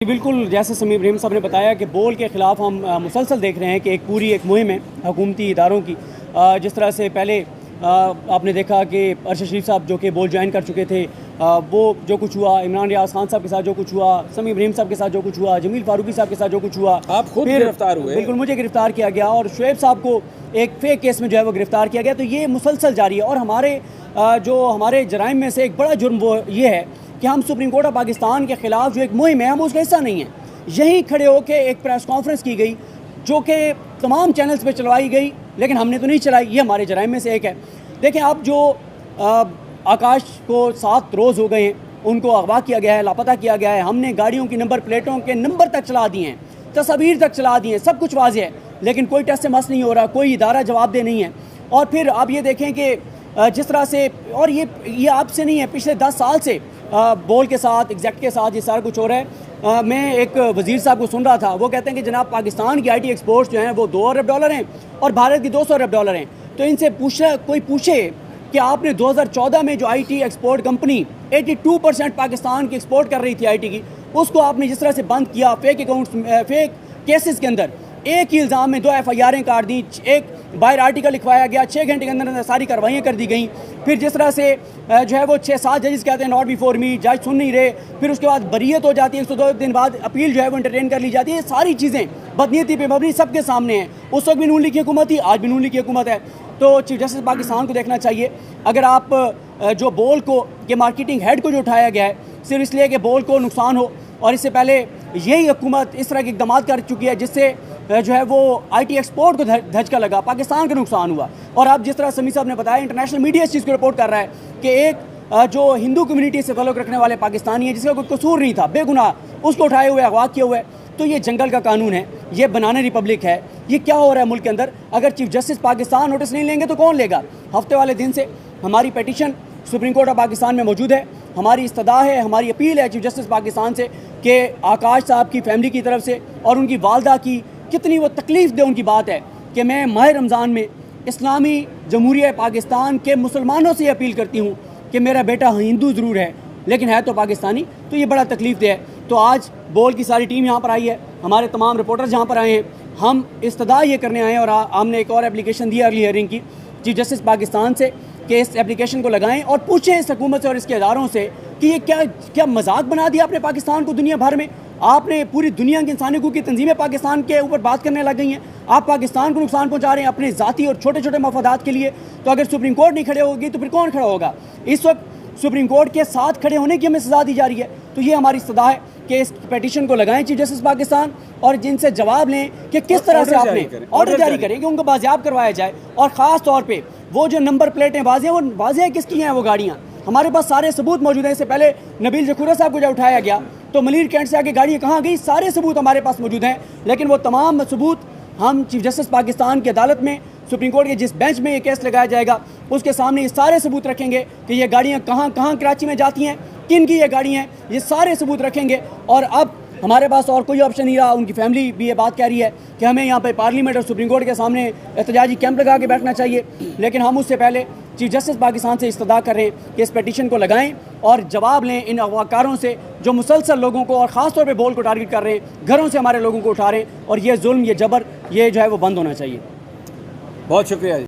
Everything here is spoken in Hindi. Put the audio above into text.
बिल्कुल, जैसे समीम इब्राहिम साहब ने बताया कि बोल के ख़िलाफ़ हम मुसलसल देख रहे हैं कि एक मुहिम है हुकूमती इदारों की। जिस तरह से पहले आपने देखा कि अरशद शरीफ साहब जो कि बोल ज्वाइन कर चुके थे, वो जो कुछ हुआ, इमरान रियाज खान साहब के साथ जो कुछ हुआ, समीम इब्राहिम साहब के साथ जो कुछ हुआ, जमील फारूकी साहब के साथ जो कुछ हुआ, आप खुद गिरफ्तार हुए। बिल्कुल, मुझे गिरफ़्तार किया गया और शुएब साहब को एक फ़ेक केस में जो है वो गिरफ़्तार किया गया। तो ये मुसलसल जारी है और हमारे जराइम में से एक बड़ा जुर्म वो ये है कि हम सुप्रीम कोर्ट ऑफ पाकिस्तान के ख़िलाफ़ जो एक मुहिम है, हम उसका हिस्सा नहीं है। यहीं खड़े होकर एक प्रेस कॉन्फ्रेंस की गई जो कि तमाम चैनल्स पे चलवाई गई, लेकिन हमने तो नहीं चलाई। ये हमारे जराइम में से एक है। देखें, अब जो आकाश को 7 रोज़ हो गए हैं, उनको अगवा किया गया है, लापता किया गया है। हमने गाड़ियों की नंबर प्लेटों के नंबर तक चला दिए हैं, तस्वीर तक चला दिए हैं, सब कुछ वाज़ेह है, लेकिन कोई टेस्ट से मस नहीं हो रहा, कोई इदारा जवाबदेह नहीं है। और फिर आप ये देखें कि जिस तरह से, और ये आपसे नहीं है, पिछले 10 साल से बोल के साथ, एग्जैक्ट के साथ ये सारा कुछ हो रहा है। मैं एक वज़ीर साहब को सुन रहा था, वो कहते हैं कि जनाब पाकिस्तान की IT एक्सपोर्ट्स जो हैं वो $2 अरब हैं और भारत की $200 अरब हैं। तो इनसे कोई पूछे कि आपने 2014 में जो IT एक्सपोर्ट कंपनी 82% पाकिस्तान की एक्सपोर्ट कर रही थी IT की, उसको आपने जिस तरह से बंद किया, फेक केसेस के अंदर एक ही इल्ज़ाम में 2 FIR काट दी, एक बाहर आर्टिकल लिखवाया गया, 6 घंटे के अंदर सारी कार्रवाइयाँ कर दी गई। फिर जिस तरह से जो है वो 6-7 जजेस कहते हैं नॉट बिफोर मी, जज सुन नहीं रहे, फिर उसके बाद बरीयत हो जाती है, 102 दिन बाद अपील जो है वो एंटरटेन कर ली जाती है। ये सारी चीज़ें बदनीयती पे मबनी सबके सामने हैं। उस वक्त भी नून लीग की हुकूमत थी, आज भी नून लीग की हुकूमत है। तो चीफ जस्टिस पाकिस्तान को देखना चाहिए। अगर आप जो बोल को के मार्केटिंग हेड को जो उठाया गया है सिर्फ इसलिए कि बोल को नुकसान हो, और इससे पहले यही हुकूमत इस तरह के इक़दाम कर चुकी है जिससे जो है वो IT एक्सपोर्ट को धचका लगा, पाकिस्तान का नुकसान हुआ। और अब जिस तरह समी साहब ने बताया, इंटरनेशनल मीडिया इस चीज़ को रिपोर्ट कर रहा है कि एक जो हिंदू कम्युनिटी से ताल्लुक़ रखने वाले पाकिस्तानी है, जिसका कोई कसूर नहीं था, बेगुनाह, उसको उठाए हुए अगवा किए हुए। तो ये जंगल का कानून है, ये बनाने रिपब्लिक है। ये क्या हो रहा है मुल्क के अंदर? अगर चीफ जस्टिस पाकिस्तान नोटिस नहीं लेंगे तो कौन लेगा? हफ्ते वाले दिन से हमारी petition supreme court of Pakistan में मौजूद है। हमारी इस्तदा है, हमारी अपील है चीफ जस्टिस पाकिस्तान से कि आकाश साहब की फैमिली की तरफ से और उनकी वालदा की कितनी वो तकलीफ़ दे उनकी बात है कि मैं माह रमज़ान में इस्लामी जमहूरिया पाकिस्तान के मुसलमानों से अपील करती हूँ कि मेरा बेटा हिंदू ज़रूर है लेकिन है तो पाकिस्तानी। तो ये बड़ा तकलीफ़ दे है। तो आज बोल की सारी टीम यहाँ पर आई है, हमारे तमाम रिपोर्टर्स यहाँ पर आए हैं। हम इस्तदा ये करने आए हैं और हमने एक और एप्लीकेशन दी अर्ली हियरिंग की चीफ जस्टिस पाकिस्तान से कि इस एप्लीकेशन को लगाएं और पूछें इस हुकूमत से और इसके इदारों से कि ये क्या मजाक बना दिया आपने पाकिस्तान को दुनिया भर में। आपने पूरी दुनिया की इंसानी हकूक़ की तंजीमें पाकिस्तान के ऊपर बात करने लग गई हैं। आप पाकिस्तान को नुकसान पहुंचा रहे हैं अपने ज़ाती और छोटे छोटे मफादात के लिए। तो अगर सुप्रीम कोर्ट नहीं खड़े होगी तो फिर कौन खड़ा होगा? इस वक्त सुप्रीम कोर्ट के साथ खड़े होने की हमें सज़ा दी जा रही है। तो ये हमारी सदा है कि इस पेटिशन को लगाएं चीफ जस्टिस पाकिस्तान और जिनसे जवाब लें कि किस तरह से आपने ऑर्डर जारी करें कि उनको बाजियाब करवाया जाए। और ख़ास तौर पर वो जो नंबर प्लेटें वाज़ेह, वो वाज़ेह किसकी हैं? वो गाड़ियाँ हमारे पास सारे सबूत मौजूद हैं। इससे पहले नबील जखूरा साहब को जब उठाया गया तो मलीर कैंट से आगे गाड़ियाँ कहाँ गई? सारे सबूत हमारे पास मौजूद हैं, लेकिन वो तमाम सबूत हम चीफ जस्टिस पाकिस्तान की अदालत में, सुप्रीम कोर्ट के जिस बेंच में ये केस लगाया जाएगा उसके सामने ये सारे सबूत रखेंगे कि ये गाड़ियाँ कहाँ कहाँ कराची में जाती हैं, किन की ये गाड़ियाँ हैं, ये सारे सबूत रखेंगे। और अब हमारे पास और कोई ऑप्शन नहीं रहा। उनकी फैमिली भी ये बात कह रही है कि हमें यहाँ पे पार्लियामेंट और सुप्रीम कोर्ट के सामने एहतजाजी कैंप लगा के बैठना चाहिए, लेकिन हम उससे पहले चीफ जस्टिस पाकिस्तान से इस्तदा कर रहे हैं कि इस पेटिशन को लगाएं और जवाब लें इन अगवाकारों से जो मुसलसल लोगों को और ख़ास तौर पे बोल को टारगेट कर रहे हैं, घरों से हमारे लोगों को उठा रहे हैं। और ये जुल्म, ये जबर, ये जो है वो बंद होना चाहिए। बहुत शुक्रिया।